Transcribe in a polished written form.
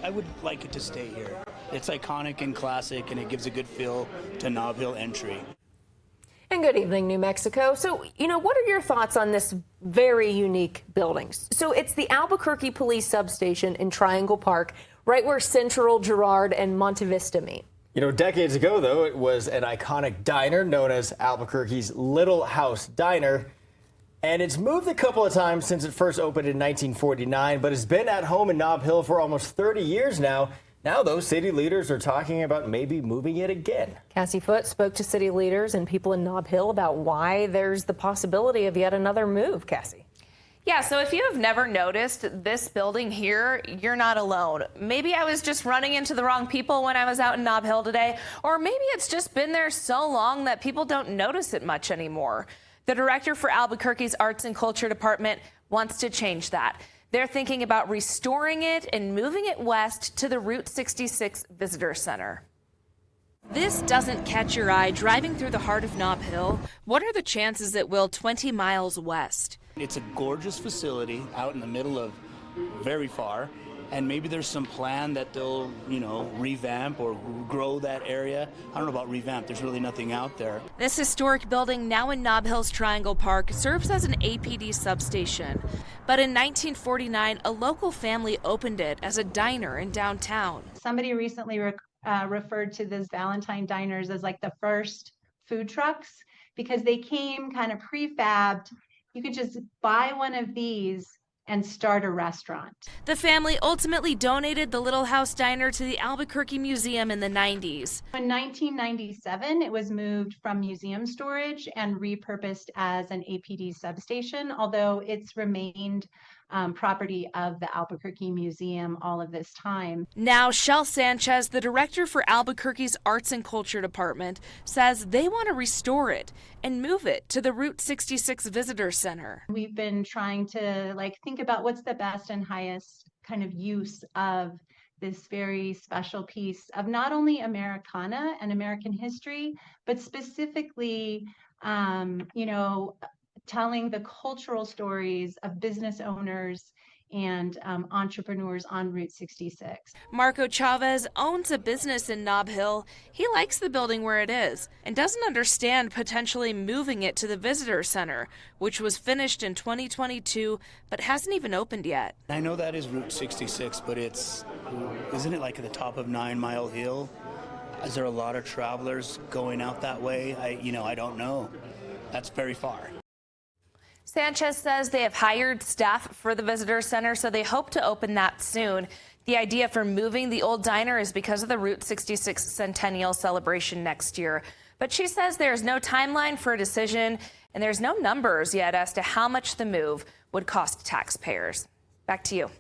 I would like it to stay here. It's iconic and classic, and it gives a good feel to Nob Hill entry. And good evening, New Mexico. So, what are your thoughts on this very unique building? So it's the Albuquerque Police Substation in Triangle Park, right where Central, Girard, and Monte Vista meet. Decades ago, though, it was an iconic diner known as Albuquerque's Little House Diner. And it's moved a couple of times since it first opened in 1949, but has been at home in Nob Hill for almost 30 years now. Now, those city leaders are talking about maybe moving it again. Cassie Foote spoke to city leaders and people in Nob Hill about why there's the possibility of yet another move. Cassie. Yeah, so if you have never noticed this building here, you're not alone. Maybe I was just running into the wrong people when I was out in Nob Hill today, or maybe it's just been there so long that people don't notice it much anymore. The director for Albuquerque's Arts and Culture Department wants to change that. They're thinking about restoring it and moving it west to the Route 66 Visitor Center. This doesn't catch your eye driving through the heart of Nob Hill. What are the chances it will 20 miles west? It's a gorgeous facility out in the middle of very far, and maybe there's some plan that they'll, revamp or grow that area. I don't know about revamp. There's really nothing out there. This historic building, now in Nob Hill's Triangle Park, serves as an APD substation. But in 1949, a local family opened it as a diner in downtown. Somebody recently referred to these Valentine diners as like the first food trucks because they came kind of prefabbed. You could just buy one of these and start a restaurant. The family ultimately donated the Little House Diner to the Albuquerque Museum in the 90s. In 1997, it was moved from museum storage and repurposed as an APD substation, although it's remained property of the Albuquerque Museum all of this time. Now, Shel Sanchez, the director for Albuquerque's Arts and Culture Department, says they want to restore it and move it to the Route 66 Visitor Center. We've been trying to think about what's the best and highest kind of use of this very special piece of not only Americana and American history, but specifically, telling the cultural stories of business owners and entrepreneurs on Route 66. Marco Chavez owns a business in Nob Hill. He likes the building where it is and doesn't understand potentially moving it to the visitor center, which was finished in 2022 but hasn't even opened yet. I know that is Route 66, but isn't it like at the top of 9 Mile Hill? Is there a lot of travelers going out that way? I don't know. That's very far. Sanchez says they have hired staff for the visitor center, so they hope to open that soon. The idea for moving the old diner is because of the Route 66 centennial celebration next year. But she says there's no timeline for a decision, and there's no numbers yet as to how much the move would cost taxpayers. Back to you.